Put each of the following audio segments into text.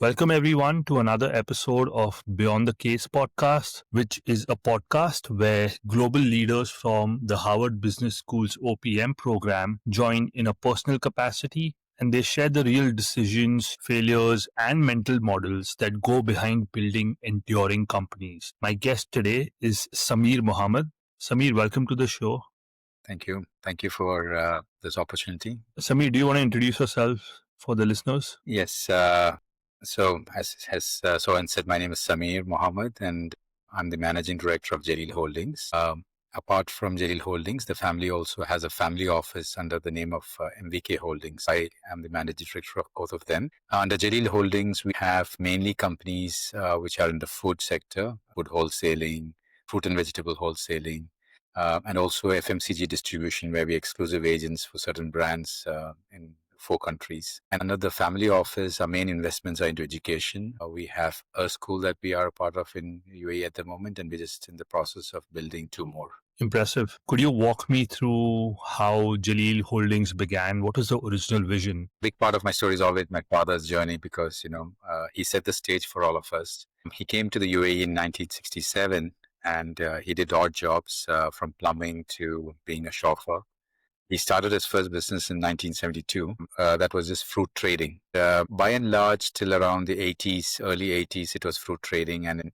Welcome everyone to another episode of Beyond the Case podcast, which is a podcast where global leaders from the Harvard Business School's OPM program join in a personal capacity and they share the real decisions, failures, and mental models that go behind building enduring companies. My guest today is Mohamed. Samir, welcome to the show. Thank you. Thank you for this opportunity. Samir, do you want to introduce yourself for the listeners? Yes. So as Sohan said, my name is Mohamed, and I'm the managing director of Jaleel Holdings. Apart from Jaleel Holdings, the family also has a family office under the name of MVK Holdings. I am the managing director of both of them. Under Jaleel Holdings, we have mainly companies which are in the food sector, food wholesaling, fruit and vegetable wholesaling, and also FMCG distribution, where we're exclusive agents for certain brands in 4 countries. And under the family office, our main investments are into education. We have a school that we are a part of in UAE at the moment, and we're just in the process of building 2 more. Impressive. Could you walk me through how Jaleel Holdings began? What was the original vision? Big part of my story is always my father's journey because, he set the stage for all of us. He came to the UAE in 1967 and he did odd jobs from plumbing to being a chauffeur. He started his first business in 1972. That was just fruit trading. By and large, till around the 80s, early 80s, it was fruit trading. And in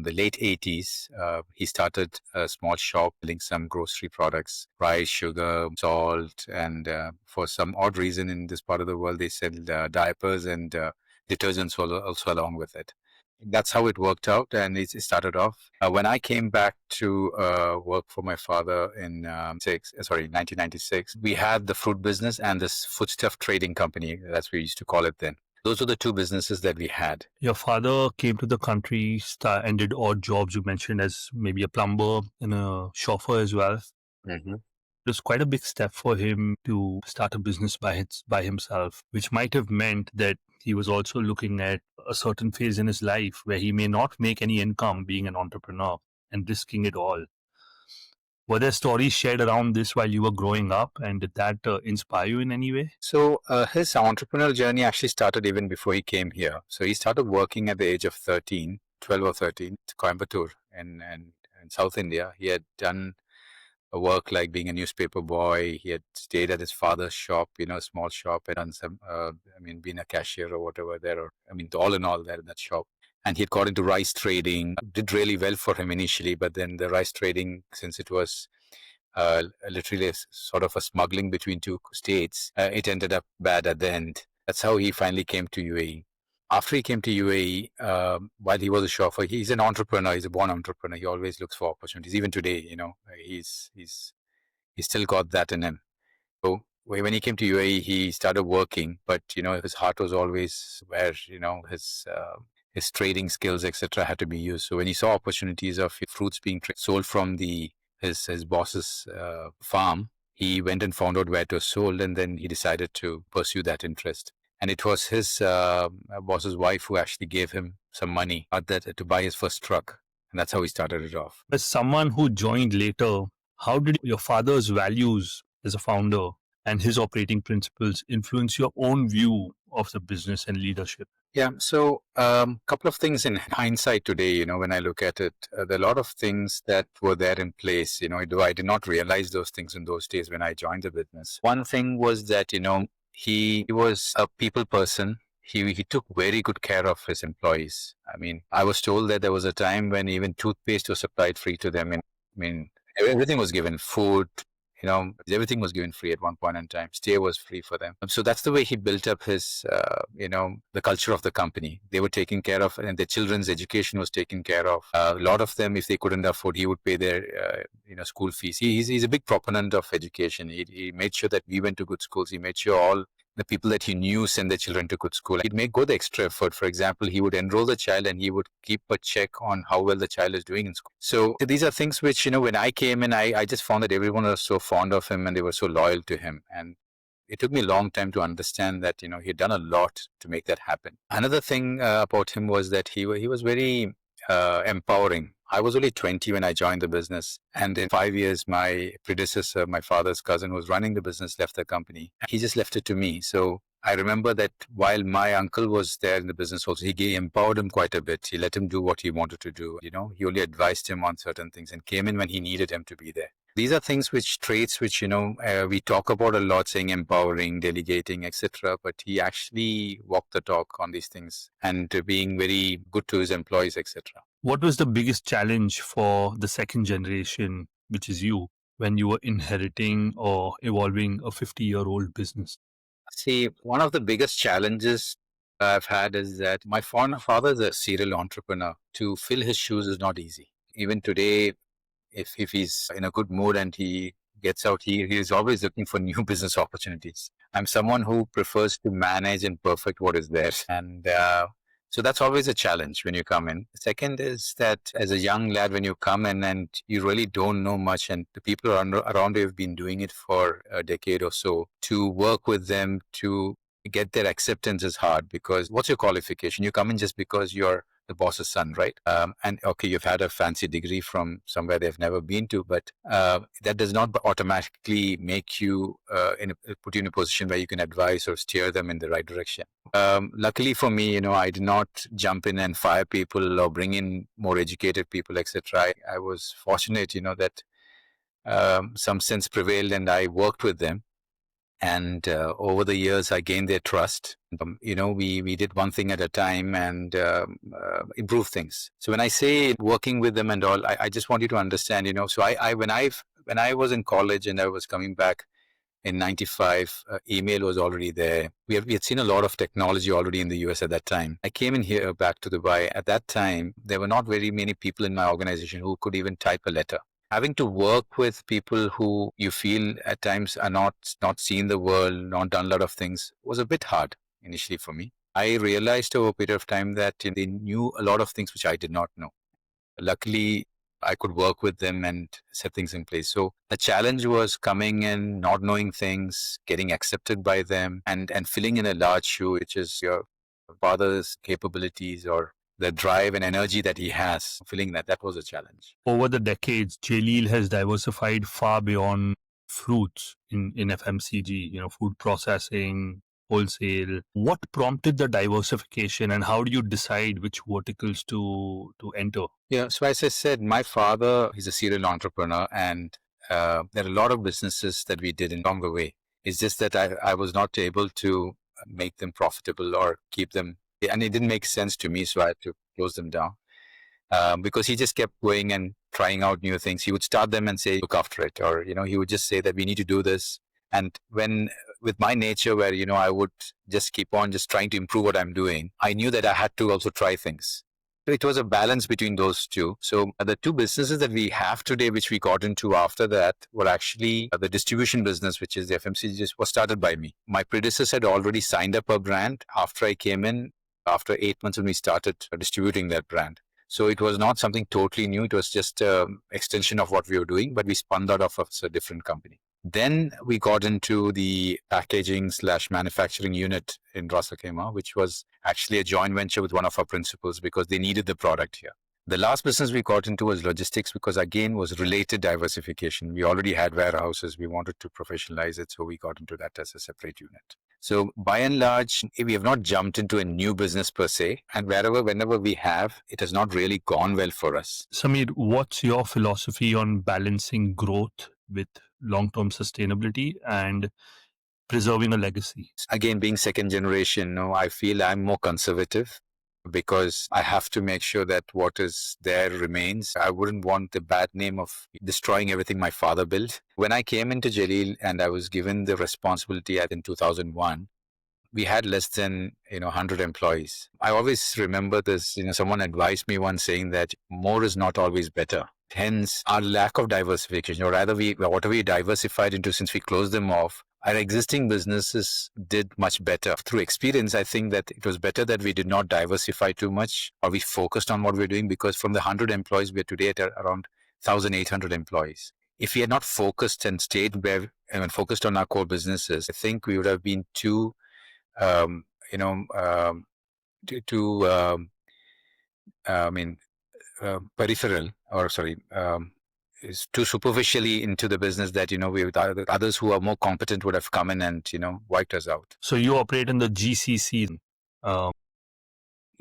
the late 80s, he started a small shop selling some grocery products, rice, sugar, salt. And for some odd reason in this part of the world, they sell diapers and detergents also along with it. That's how it worked out, and it started off. When I came back to work for my father in 1996, we had the fruit business and this foodstuff trading company. That's what we used to call it then. Those were the 2 businesses that we had. Your father came to the country and did odd jobs. You mentioned as maybe a plumber and a chauffeur as well. Mm-hmm. It was quite a big step for him to start a business by himself, which might have meant that he was also looking at a certain phase in his life where he may not make any income being an entrepreneur and risking it all. Were there stories shared around this while you were growing up, and did that inspire you in any way? So his entrepreneurial journey actually started even before he came here. So he started working at the age of 12 or 13, Coimbatore in South India. He had done a work like being a newspaper boy. He had stayed at his father's shop, a small shop, and done some, being a cashier or whatever there, all in all there in that shop. And he had got into rice trading, did really well for him initially, but then the rice trading, since it was literally sort of a smuggling between 2 states, it ended up bad at the end. That's how he finally came to UAE. After he came to UAE, while he was a chauffeur, he's an entrepreneur. He's a born entrepreneur. He always looks for opportunities. Even today, he's still got that in him. So when he came to UAE, he started working, but his heart was always where his trading skills, etc., had to be used. So when he saw opportunities of fruits being sold from his boss's farm, he went and found out where it was sold, and then he decided to pursue that interest. And it was his boss's wife who actually gave him some money to buy his first truck. And that's how he started it off. As someone who joined later, how did your father's values as a founder and his operating principles influence your own view of the business and leadership? Yeah, so couple of things in hindsight today, when I look at it, there are a lot of things that were there in place, though I did not realize those things in those days when I joined the business. One thing was that, he was a people person. He took very good care of his employees. I was told that there was a time when even toothpaste was supplied free to them. Everything was given, food, everything was given free at one point in time. Stay was free for them. So that's the way he built up his, the culture of the company. They were taken care of, and their children's education was taken care of. A lot of them, if they couldn't afford, he would pay their, school fees. He's a big proponent of education. He made sure that we went to good schools. He made sure all the people that he knew send their children to good school. He'd go the extra effort. For example, he would enroll the child and he would keep a check on how well the child is doing in school. So these are things which, when I came in, I just found that everyone was so fond of him and they were so loyal to him. And it took me a long time to understand that, he had done a lot to make that happen. Another thing about him was that he was very empowering. I was only 20 when I joined the business. And in 5 years, my predecessor, my father's cousin who was running the business, left the company. He just left it to me. So I remember that while my uncle was there in the business also, he empowered him quite a bit. He let him do what he wanted to do. He only advised him on certain things and came in when he needed him to be there. These are things traits which, we talk about a lot, saying empowering, delegating, etc. But he actually walked the talk on these things and being very good to his employees, etc. What was the biggest challenge for the second generation, which is you, when you were inheriting or evolving a 50-year-old business? See, one of the biggest challenges I've had is that my father is a serial entrepreneur. To fill his shoes is not easy. Even today, if he's in a good mood and he gets out, he is always looking for new business opportunities. I'm someone who prefers to manage and perfect what is there. And so that's always a challenge when you come in. Second is that as a young lad, when you come in and you really don't know much, and the people around you have been doing it for a decade or so, to work with them to get their acceptance is hard, because what's your qualification? You come in just because you're the boss's son, right? And okay, you've had a fancy degree from somewhere they've never been to, but that does not automatically make you put you in a position where you can advise or steer them in the right direction. Luckily for me, I did not jump in and fire people or bring in more educated people, etc. I was fortunate, that some sense prevailed and I worked with them. And over the years, I gained their trust. We did one thing at a time and improve things. So when I say working with them and all, I just want you to understand. So when I was in college and I was coming back in '95, email was already there. We had seen a lot of technology already in the US at that time. I came in here back to Dubai. At that time, there were not very many people in my organization who could even type a letter. Having to work with people who you feel at times are not seen the world, not done a lot of things, was a bit hard initially for me. I realized over a period of time that they knew a lot of things which I did not know. Luckily, I could work with them and set things in place. So the challenge was coming in, not knowing things, getting accepted by them, and filling in a large shoe, which is your father's capabilities or the drive and energy that he has. Filling that was a challenge. Over the decades, Jaleel has diversified far beyond fruits in FMCG, food processing, wholesale. What prompted the diversification, and how do you decide which verticals to enter? Yeah, so as I said, my father, he's a serial entrepreneur, and there are a lot of businesses that we did along the way. It's just that I was not able to make them profitable or keep them, and it didn't make sense to me, so I had to close them down. Because he just kept going and trying out new things. He would start them and say, look after it. Or, he would just say that we need to do this. And with my nature where, I would just keep on just trying to improve what I'm doing, I knew that I had to also try things. So it was a balance between those two. So the two businesses that we have today, which we got into after that, were actually the distribution business, which is the FMCG, was started by me. My predecessor had already signed up a brand after I came in, after 8 months when we started distributing that brand. So it was not something totally new. It was just an extension of what we were doing, but we spun that off as a different company. Then we got into the packaging / manufacturing unit in Ras Al Khaimah, which was actually a joint venture with one of our principals because they needed the product here. The last business we got into was logistics because, again, was related diversification. We already had warehouses. We wanted to professionalize it, so we got into that as a separate unit. So by and large, we have not jumped into a new business per se. And whenever we have, it has not really gone well for us. Samir, what's your philosophy on balancing growth with long-term sustainability and preserving a legacy? Again, being second generation, I feel I'm more conservative because I have to make sure that what is there remains. I wouldn't want the bad name of destroying everything my father built. When I came into Jaleel and I was given the responsibility in 2001, we had less than 100 employees. I always remember this. Someone advised me once saying that more is not always better. Hence, our lack of diversification, or rather, whatever we diversified into since we closed them off, our existing businesses did much better. Through experience, I think that it was better that we did not diversify too much, or we focused on what we're doing, because from the 100 employees, we're today at around 1,800 employees. If we had not focused and stayed where and focused on our core businesses, I think we would have been too um, you know, to I mean, peripheral, or sorry, is too superficially into the business that, others who are more competent would have come in and, wiped us out. So you operate in the GCC. Um,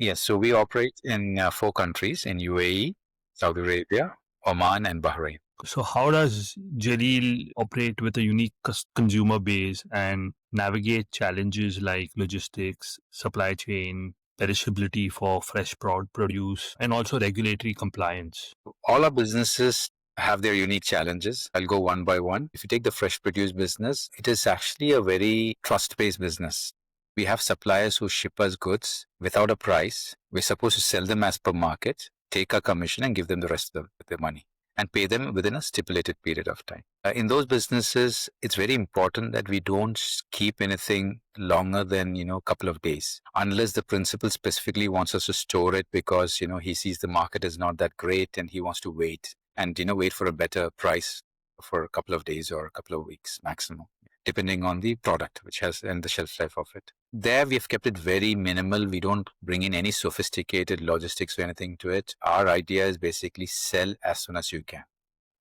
Yes, so we operate in 4 countries, in UAE, Saudi Arabia, Oman, and Bahrain. so how does Jaleel operate with a unique consumer base and navigate challenges like logistics, supply chain, perishability for fresh produce, and also regulatory compliance? All our businesses have their unique challenges. I'll go one by one. If you take the fresh produce business, it is actually a very trust-based business. We have suppliers who ship us goods without a price. We're supposed to sell them as per market, take a commission, and give them the rest of the money and pay them within a stipulated period of time. In those businesses, it's very important that we don't keep anything longer than, a couple of days, unless the principal specifically wants us to store it because, he sees the market is not that great and he wants to wait and, wait for a better price for a couple of days or a couple of weeks maximum, depending on the product which has and the shelf life of it. There, we've kept it very minimal. We don't bring in any sophisticated logistics or anything to it. Our idea is basically sell as soon as you can.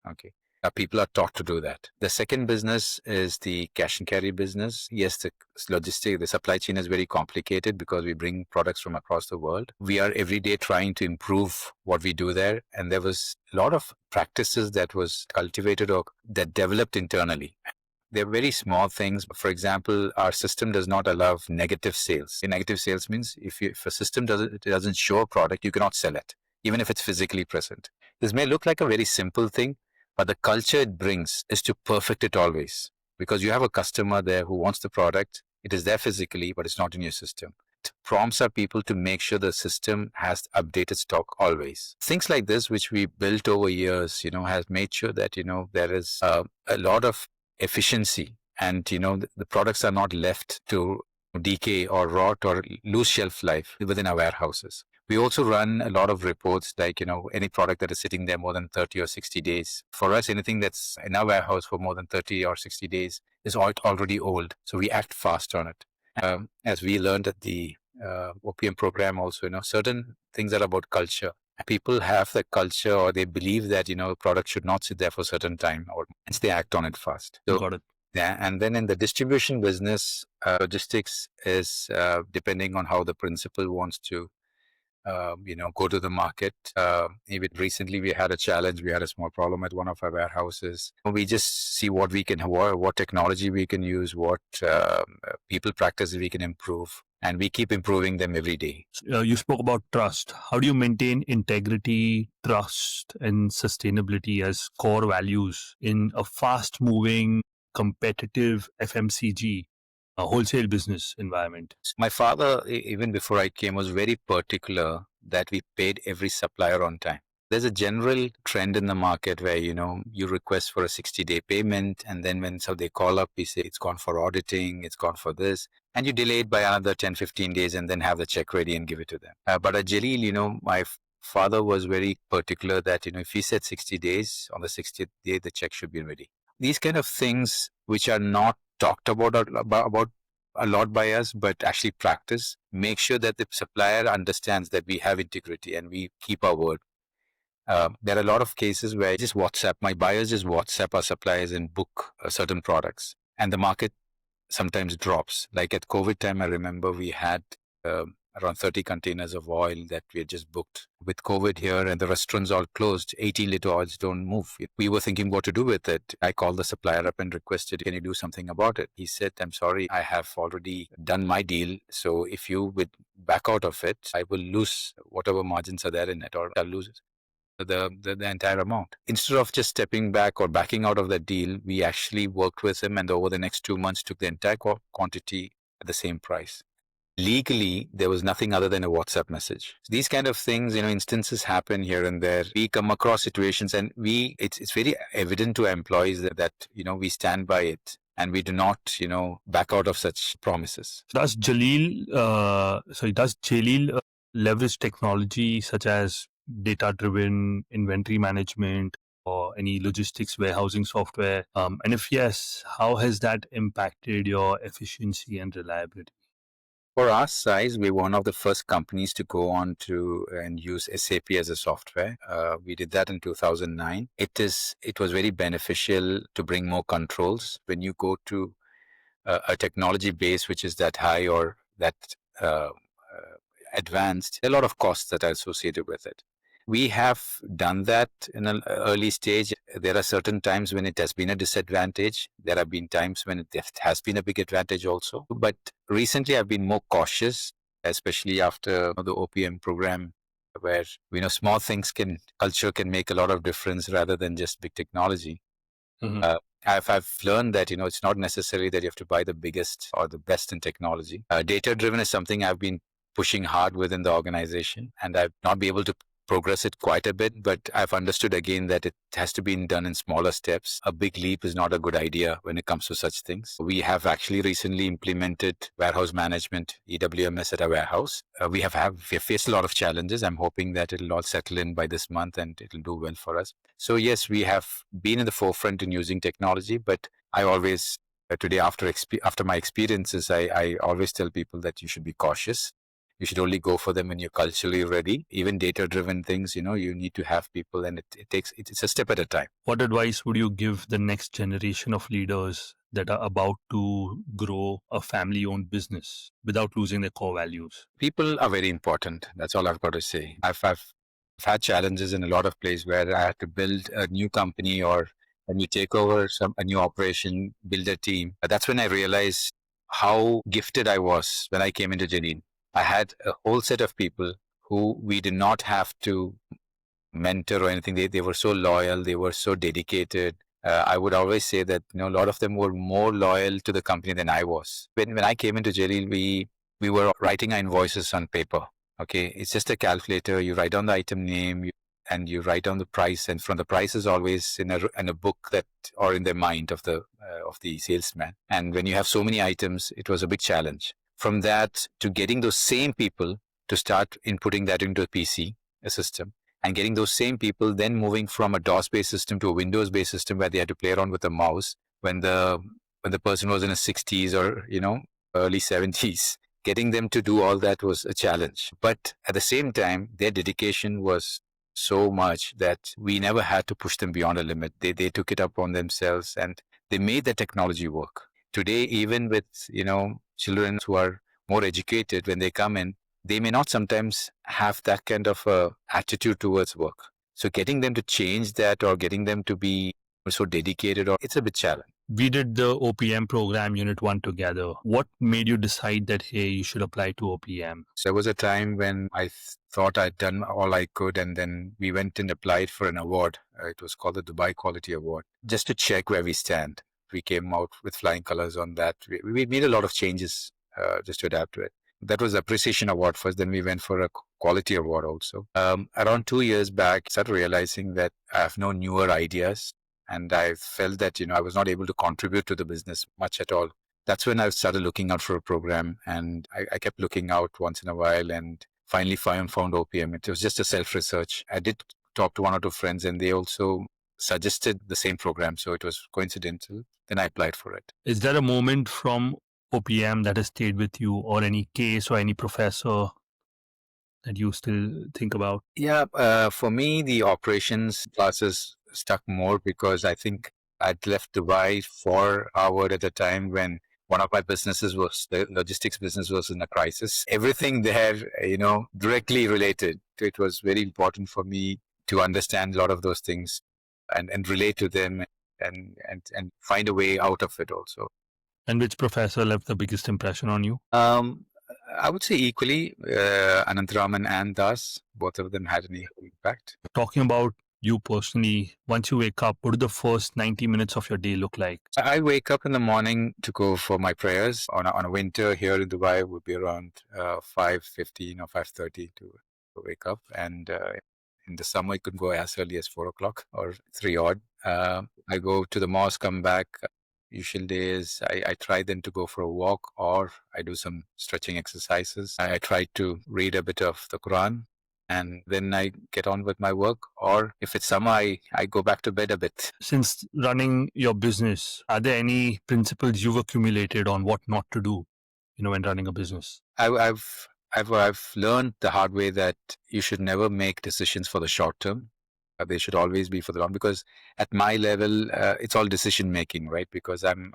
Okay. People are taught to do that. The second business is the cash and carry business. Yes, the supply chain is very complicated because we bring products from across the world. We are every day trying to improve what we do there. And there was a lot of practices that was cultivated or that developed internally. They're very small things. For example, our system does not allow negative sales. Negative sales means if a system doesn't show a product, you cannot sell it, even if it's physically present. This may look like a very simple thing, but the culture it brings is to perfect it always. Because you have a customer there who wants the product. It is there physically, but it's not in your system. It prompts our people to make sure the system has updated stock always. Things like this, which we built over years, has made sure that, there is a lot of efficiency and the products are not left to decay or rot or lose shelf life within our warehouses. We also run a lot of reports like any product that is sitting there more than 30 or 60 days. For us, anything that's in our warehouse for more than 30 or 60 days is already old, so we act fast on it. As we learned at the OPM program also, certain things are about culture. People have the culture or they believe that, product should not sit there for a certain time or hence they act on it fast. So, Got it. yeah, and then in the distribution business, logistics is depending on how the principal wants to, go to the market. Even recently we had a challenge. We had a small problem at one of our warehouses. We just see what we can, what technology we can use, what people practices we can improve. And we keep improving them every day. You spoke about trust. How do you maintain integrity, trust, and sustainability as core values in a fast moving, competitive FMCG, wholesale business environment? My father, even before I came, was very particular that we paid every supplier on time. There's a general trend in the market where, you request for a 60-day payment. And then when they call up, we say it's gone for auditing, it's gone for this. And you delay it by another 10, 15 days and then have the check ready and give it to them. But at Jaleel, my father was very particular that, if he said 60 days, on the 60th day, the check should be ready. These kind of things which are not talked about a lot by us, but actually practice, make sure that the supplier understands that we have integrity and we keep our word. There are a lot of cases where my buyers just WhatsApp our suppliers and book certain products and the market sometimes drops. Like at COVID time, I remember we had around 30 containers of oil that we had just booked. With COVID here and the restaurants all closed, 18-liter oils don't move. We were thinking what to do with it. I called the supplier up and requested, can you do something about it? He said, I'm sorry, I have already done my deal. So if you would back out of it, I will lose whatever margins are there in it, or I'll lose it. The entire amount. Instead of just stepping back or backing out of that deal, we actually worked with him and over the next 2 months took the entire quantity at the same price. Legally, there was nothing other than a WhatsApp message. These kind of things, instances happen here and there. We come across situations and it's very evident to employees that we stand by it and we do not, back out of such promises. Does Jaleel leverage technology such as data-driven inventory management or any logistics warehousing software? And if yes, how has that impacted your efficiency and reliability? For our size, we're one of the first companies to go on to and use SAP as a software. We did that in 2009. It was very beneficial to bring more controls. When you go to a technology base which is that high or that advanced, a lot of costs that are associated with it. We have done that in an early stage. There are certain times when it has been a disadvantage. There have been times when it has been a big advantage also. But recently, I've been more cautious, especially after the OPM program, where small things culture can make a lot of difference rather than just big technology. Mhm. I've learned that it's not necessary that you have to buy the biggest or the best in technology. Data driven is something I've been pushing hard within the organization, and I've not been able to progress it quite a bit, but I've understood again that it has to be done in smaller steps. A big leap is not a good idea when it comes to such things. We have actually recently implemented warehouse management, EWMS, at our warehouse. We have faced a lot of challenges. I'm hoping that it'll all settle in by this month and it'll do well for us. So yes, we have been in the forefront in using technology, but I always today after my experiences, I always tell people that you should be cautious. You should only go for them when you're culturally ready. Even data-driven things, you need to have people, and it's a step at a time. What advice would you give the next generation of leaders that are about to grow a family-owned business without losing their core values? People are very important. That's all I've got to say. I've had challenges in a lot of places where I had to build a new company or when you take over a new operation, build a team. That's when I realized how gifted I was when I came into Jaleel. I had a whole set of people who we did not have to mentor or anything. They were so loyal. They were so dedicated. I would always say that a lot of them were more loyal to the company than I was. When I came into Jaleel, we were writing our invoices on paper. Okay, it's just a calculator. You write down the item name, and you write down the price, and from the price is always in a book that or in the mind of the salesman. And when you have so many items, it was a big challenge. From that to getting those same people to start inputting that into a PC, a system, and getting those same people then moving from a DOS-based system to a Windows-based system where they had to play around with a mouse when the person was in his 60s or early 70s. Getting them to do all that was a challenge. But at the same time, their dedication was so much that we never had to push them beyond a limit. They took it up on themselves and they made the technology work. Today, even with children who are more educated, when they come in, they may not sometimes have that kind of attitude towards work. So getting them to change that or getting them to be so dedicated, or it's a bit challenging. We did the OPM program Unit 1 together. What made you decide that, hey, you should apply to OPM? So there was a time when I thought I'd done all I could, and then we went and applied for an award. It was called the Dubai Quality Award, just to check where we stand. We came out with flying colors on that. We made a lot of changes just to adapt to it. That was the appreciation award first. Then we went for a quality award also. Around 2 years back, I started realizing that I have no newer ideas. And I felt that, I was not able to contribute to the business much at all. That's when I started looking out for a program, and I kept looking out once in a while and finally found OPM. It was just a self-research. I did talk to one or two friends and they also suggested the same program. So it was coincidental. Then I applied for it. Is there a moment from OPM that has stayed with you, or any case or any professor that you still think about? Yeah, for me, the operations classes stuck more because I think I'd left Dubai for hour at a time when one of my businesses the logistics business was in a crisis. Everything there, directly related. It was very important for me to understand a lot of those things and relate to them and find a way out of it also. And which professor left the biggest impression on you? I would say equally, Anantaraman and Das, both of them had an equal impact. Talking about you personally, once you wake up, what do the first 90 minutes of your day look like? I wake up in the morning to go for my prayers. On a winter here in Dubai, it would be around 5:15 or 5:30 to wake up. And in the summer, it could go as early as 4 o'clock or 3 odd. I go to the mosque, come back. Usual days, I try then to go for a walk or I do some stretching exercises. I try to read a bit of the Quran and then I get on with my work. Or if it's summer, I go back to bed a bit. Since running your business, are there any principles you've accumulated on what not to do when running a business? I've learned the hard way that you should never make decisions for the short term. They should always be for the long, because at my level, it's all decision making, right? Because I'm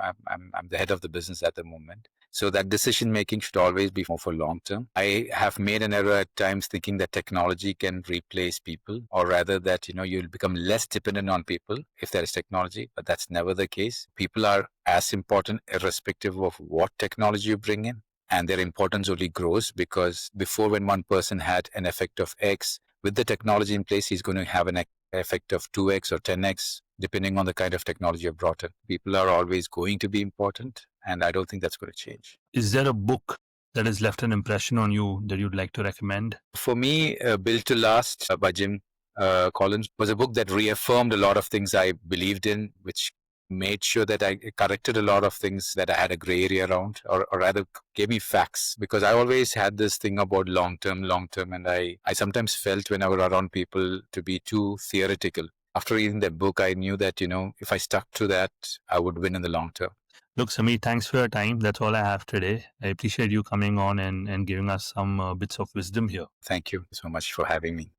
the head of the business at the moment. So that decision making should always be more for long term. I have made an error at times thinking that technology can replace people, or rather that, you'll become less dependent on people if there is technology, but that's never the case. People are as important irrespective of what technology you bring in, and their importance only grows because before, when one person had an effect of X, with the technology in place, he's going to have an effect of 2X or 10X, depending on the kind of technology you've brought in. People are always going to be important, and I don't think that's going to change. Is there a book that has left an impression on you that you'd like to recommend? For me, Built to Last by Jim Collins was a book that reaffirmed a lot of things I believed in, which made sure that I corrected a lot of things that I had a gray area around, or rather gave me facts, because I always had this thing about long term, and I sometimes felt when I was around people to be too theoretical. After reading that book, I knew that, if I stuck to that, I would win in the long term. Look, Samir, thanks for your time. That's all I have today. I appreciate you coming on and giving us some bits of wisdom here. Thank you so much for having me.